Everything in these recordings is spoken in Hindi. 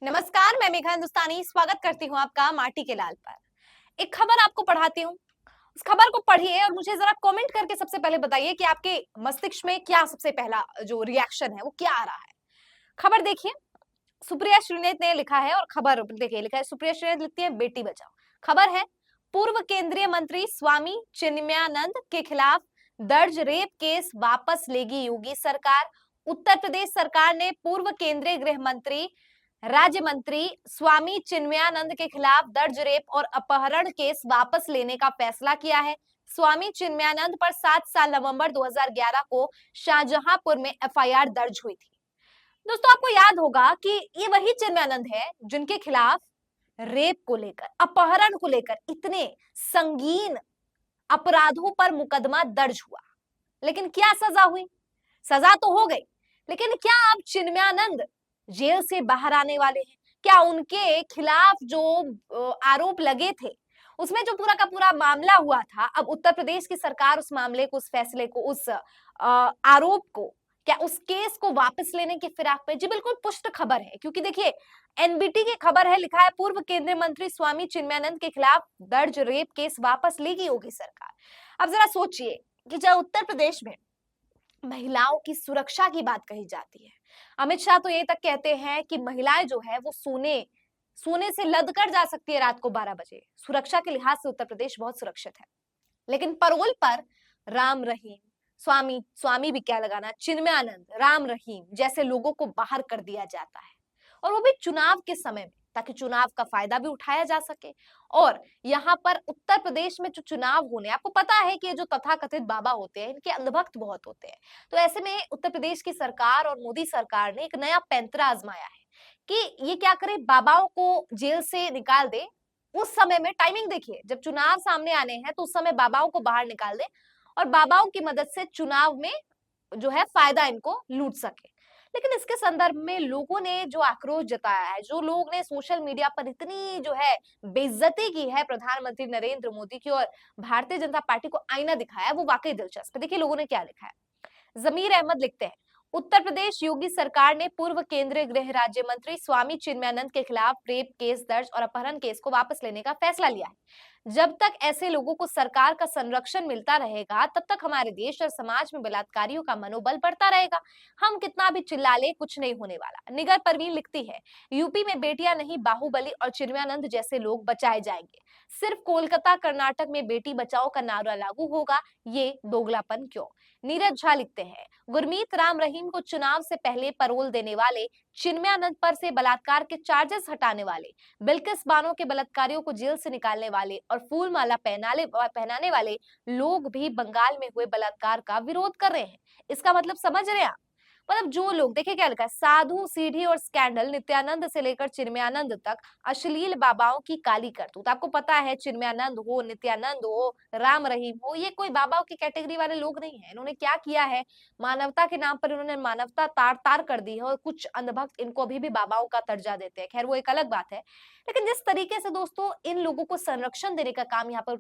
नमस्कार, मैं मेघा हिंदुस्तानी स्वागत करती हूँ आपका माटी के लाल पर। एक खबर आपको पढ़ाती हूँ। उस खबर को पढ़िए और मुझे जरा कमेंट करके सबसे पहले बताइए कि आपके मस्तिष्क में क्या सबसे पहला जो रिएक्शन है वो क्या आ रहा है। खबर देखिए, सुप्रिया श्रीनेत ने लिखा है और खबर देखिए लिखा है, सुप्रिया श्रीनेत लिखती है बेटी बचाओ। खबर है, पूर्व केंद्रीय मंत्री स्वामी चिन्मयानंद के खिलाफ दर्ज रेप केस वापस लेगी योगी सरकार। उत्तर प्रदेश सरकार ने पूर्व केंद्रीय गृह मंत्री राज्य मंत्री स्वामी चिन्मयानंद के खिलाफ दर्ज रेप और अपहरण केस वापस लेने का फैसला किया है। स्वामी चिन्मयानंद पर 7 साल नवंबर 2011 को शाहजहांपुर में एफआईआर दर्ज हुई थी। दोस्तों, आपको याद होगा कि ये वही चिन्मयानंद है जिनके खिलाफ रेप को लेकर, अपहरण को लेकर इतने संगीन अपराधों पर मुकदमा दर्ज हुआ। लेकिन क्या सजा हुई? सजा तो हो गई, लेकिन क्या अब चिन्मयानंद जेल से बाहर आने वाले हैं? क्या उनके खिलाफ जो आरोप लगे थे, उसमें जो पूरा का पूरा मामला हुआ था, अब उत्तर प्रदेश की सरकार उस मामले को, उस फैसले को, उस आरोप को, क्या उस केस को वापस लेने की फिराक में? जी बिल्कुल पुष्ट खबर है, क्योंकि देखिए एनबीटी की खबर है, लिखा है पूर्व केंद्रीय मंत्री स्वामी चिन्मयानंद के खिलाफ दर्ज रेप केस वापस लेगी योगी सरकार। अब जरा सोचिए कि जब उत्तर प्रदेश में महिलाओं की सुरक्षा की बात कही जाती है, अमित शाह तो ये तक कहते हैं कि महिलाएं जो है वो सोने सोने से लद कर जा सकती है रात को 12 बजे। सुरक्षा के लिहाज से उत्तर प्रदेश बहुत सुरक्षित है। लेकिन परोल पर राम रहीम, स्वामी स्वामी भी क्या लगाना, चिन्मयानंद, राम रहीम जैसे लोगों को बाहर कर दिया जाता है, और वो भी चुनाव के समय में, ताकि चुनाव का फायदा भी उठाया जा सके। और यहाँ पर उत्तर प्रदेश में जो चुनाव होने, आपको पता है कि ये जो तथाकथित बाबा होते हैं इनके अंधभक्त बहुत होते हैं। तो ऐसे में उत्तर प्रदेश की सरकार और मोदी सरकार ने एक नया पैंतरा आजमाया है कि ये क्या करे, बाबाओं को जेल से निकाल दे। उस समय में टाइमिंग देखिए, जब चुनाव सामने आने हैं तो उस समय बाबाओं को बाहर निकाल दे और बाबाओं की मदद से चुनाव में जो है फायदा इनको लूट सके। लेकिन इसके संदर्भ में लोगों ने जो आक्रोश जताया है, जो लोग ने सोशल मीडिया पर इतनी जो है बेइज्जती की है प्रधानमंत्री नरेंद्र मोदी की और भारतीय जनता पार्टी को आईना दिखाया है, वो वाकई दिलचस्प है। देखिए लोगों ने क्या लिखा है। जमीर अहमद लिखते हैं, उत्तर प्रदेश योगी सरकार ने पूर्व केंद्रीय गृह राज्य मंत्री स्वामी चिन्मयानंद के खिलाफ रेप केस दर्ज और अपहरण केस को वापस लेने का फैसला लिया है। जब तक ऐसे लोगों को सरकार का संरक्षण मिलता रहेगा, तब तक हमारे देश और समाज में बलात्कारियों का मनोबल बढ़ता रहेगा। हम कितना भी चिल्ला ले, कुछ नहीं होने वाला। निगर परवीन लिखती है, यूपी में बेटियां नहीं, बाहुबली और चिन्मयानंद जैसे लोग बचाए जाएंगे। सिर्फ कोलकाता कर्नाटक में बेटी बचाओ का नारा लागू होगा, ये दोगलापन क्यों? नीरज झा लिखते हैं, गुरमीत राम रहीम को चुनाव से पहले पैरोल देने वाले, चिन्मयानंद पर से बलात्कार के चार्जेस हटाने वाले, बिल्किस बानो के बलात्कारियों को जेल से निकालने वाले और फूल माला पहनाने वाले लोग भी बंगाल में हुए बलात्कार का विरोध कर रहे हैं। इसका मतलब समझ रहे हैं आप? मतलब जो लोग, देखिए क्या लिखा है, साधु सीढ़ी और स्कैंडल, नित्यानंद से लेकर चिन्मयानंद तक अश्लील बाबाओं की काली करतूत। आपको पता है चिन्मयानंद हो, नित्यानंद हो, राम रहीम हो, ये कोई बाबाओं की कैटेगरी वाले लोग नहीं है। इन्होंने क्या किया है, मानवता के नाम पर इन्होंने मानवता तार तार कर दी है, और कुछ अंधभक्त इनको अभी भी बाबाओं का दर्जा देते हैं। खैर वो एक अलग बात है। लेकिन जिस तरीके से दोस्तों इन लोगों को संरक्षण देने का काम यहाँ पर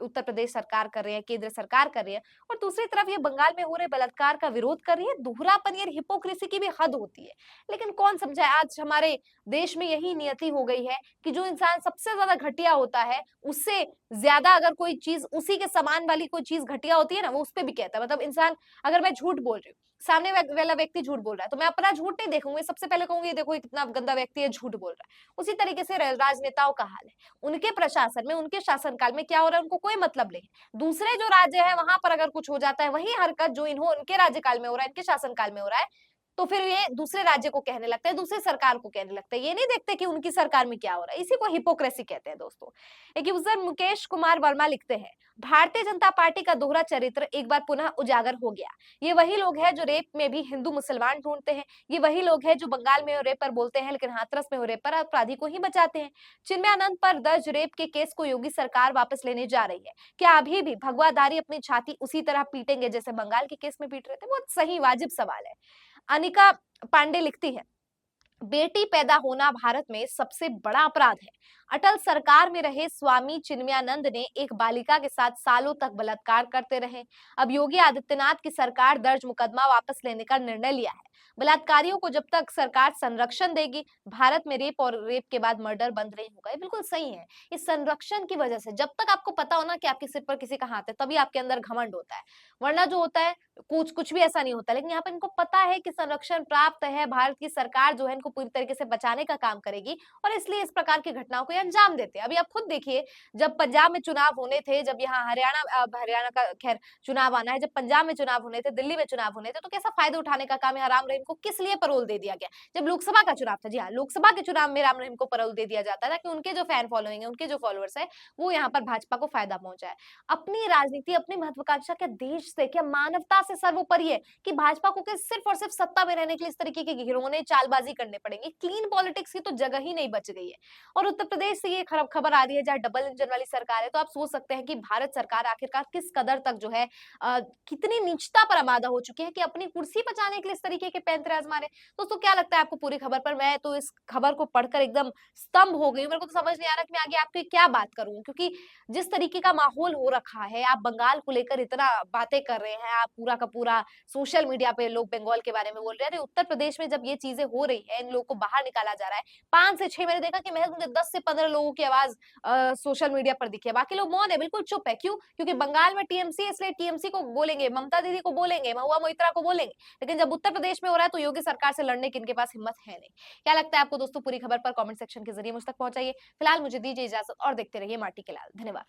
उत्तर प्रदेश सरकार कर रही है, केंद्र सरकार कर रही है, और दूसरी तरफ ये बंगाल में हो रहे बलात्कार का विरोध कर रही है, दोहरापन, ये हिपोक्रेसी की भी हद होती है। लेकिन कौन समझाए, आज हमारे देश में यही नियति हो गई है कि जो इंसान सबसे ज्यादा घटिया होता है, उससे ज्यादा अगर कोई चीज उसी के समान वाली कोई चीज घटिया होती है ना, वो उस पर भी कहता है। मतलब इंसान, अगर मैं झूठ बोल रही हूँ, सामने वाला व्यक्ति झूठ बोल रहा है, तो मैं अपना झूठ नहीं देखूंगी, सबसे पहले कहूंगी देखो ये कितना गंदा व्यक्ति है, झूठ बोल रहा है। उसी तरीके से राजनेताओं का हाल है। उनके प्रशासन में, उनके शासनकाल में क्या हो रहा है उनको कोई मतलब नहीं है। दूसरे जो राज्य है वहां पर अगर कुछ हो जाता है, वही हरकत जो उनके राज्यकाल में हो रहा है, इनके शासनकाल में हो रहा है, तो फिर ये दूसरे राज्य को कहने लगता है, दूसरे सरकार को कहने लगता है। ये नहीं देखते कि उनकी सरकार में क्या हो रहा है। इसी को हिपोक्रेसी कहते हैं दोस्तों। एक यूजर मुकेश कुमार वर्मा लिखते हैं, भारतीय जनता पार्टी का दोहरा चरित्र एक बार पुनः उजागर हो गया। ये वही लोग हैं जो रेप में भी हिंदू मुसलमान ढूंढते हैं। ये वही लोग हैं जो बंगाल में रेप पर बोलते हैं, लेकिन हाथरस में रेप पर अपराधी को ही बचाते हैं। चिन्मयानंद पर दर्ज रेप के केस को योगी सरकार वापस लेने जा रही है। क्या अभी भी भगवाधारी अपनी छाती उसी तरह पीटेंगे जैसे बंगाल के केस में पीट रहे थे? बहुत सही वाजिब सवाल है। अनिका पांडे लिखती है, बेटी पैदा होना भारत में सबसे बड़ा अपराध है। अटल सरकार में रहे स्वामी चिन्मयानंद ने एक बालिका के साथ सालों तक बलात्कार करते रहे। अब योगी आदित्यनाथ की सरकार दर्ज मुकदमा वापस लेने का निर्णय लिया है। बलात्कारियों को जब तक सरकार संरक्षण देगी, भारत में रेप और रेप के बाद मर्डर बंद नहीं होगा। ये बिल्कुल सही है। इस संरक्षण की वजह से जब तक आपको पता हो ना कि आपके सिर पर किसी का हाथ है, तभी आपके अंदर घमंड होता है। वरना जो होता है, कुछ कुछ भी ऐसा नहीं होता। लेकिन यहाँ पे इनको पता है कि संरक्षण प्राप्त है, भारत की सरकार जो है इनको पूरी तरीके से बचाने का काम करेगी, और इसलिए इस प्रकार की घटनाओं को ये अंजाम देते हैं। अभी आप खुद देखिए, जब पंजाब में चुनाव होने थे, जब यहाँ हरियाणा का खैर चुनाव आना है, जब पंजाब में चुनाव होने थे, दिल्ली में चुनाव होने थे, तो कैसा फायदा उठाने का काम यहाँ राम रहीम को किस लिए पैरोल दे दिया गया? जब लोकसभा का चुनाव था, जी हाँ, लोकसभा के चुनाव में राम रहीम को पैरोल दे दिया जाता था कि उनके जो फैन फॉलोइंग है, उनके जो फॉलोअर्स है, वो यहाँ पर भाजपा को फायदा पहुंचाए। अपनी राजनीति, अपनी महत्वाकांक्षा क्या देश से, क्या मानवता से सर्वोपरि है कि भाजपा को क्या सिर्फ और सिर्फ सत्ता में रहने के लिए इस तरीके की घिनौने चालबाजी करने पड़ेंगे? क्लीन पॉलिटिक्स की तो जगह ही नहीं बच गई है। और उत्तर प्रदेश से ये खबर आ रही है जहाँ डबल इंजन वाली सरकार है, तो आप सोच सकते हैं कि भारत सरकार आखिरकार किस कदर तक जो है कितनी नीचता पर आमादा हो चुकी है कि अपनी कुर्सी बचाने के लिए इस तरीके के पैंतरे आजमा रहे। दोस्तों, क्या लगता है आपको पूरी खबर पर? मैं तो इस खबर को पढ़कर एकदम स्तंभ हो गई हूँ। मेरे को तो समझ नहीं आ रहा कि मैं आगे आपकी क्या बात करूँ, क्योंकि जिस तरीके का माहौल हो रखा है, आप बंगाल को लेकर इतना बातें कर रहे हैं, आप पूरा का पूरा सोशल मीडिया पे लोग बंगाल के बारे में बोल रहे हैं। अरे उत्तर प्रदेश में जब ये चीजें हो रही है, इन लोगों को बाहर निकाला जा रहा है, 5 से 6 मैंने देखा कि महज मुझे 10 से 15 लोगों की आवाज सोशल मीडिया पर दिखी है, बाकी लोग मौन है, बिल्कुल चुप है। क्यों? क्योंकि बंगाल में टीएमसी है, इसलिए टीएमसी को बोलेंगे, ममता दीदी को बोलेंगे, महुआ मोइत्रा को बोलेंगे। लेकिन जब उत्तर प्रदेश में हो रहा है, तो योगी सरकार से लड़ने की इनके पास हिम्मत है नहीं। क्या लगता है आपको दोस्तों? पूरी खबर पर कमेंट सेक्शन के जरिए मुझ तक पहुंचाइए। फिलहाल मुझे दीजिए इजाजत और देखते रहिए माटी के लाल। धन्यवाद।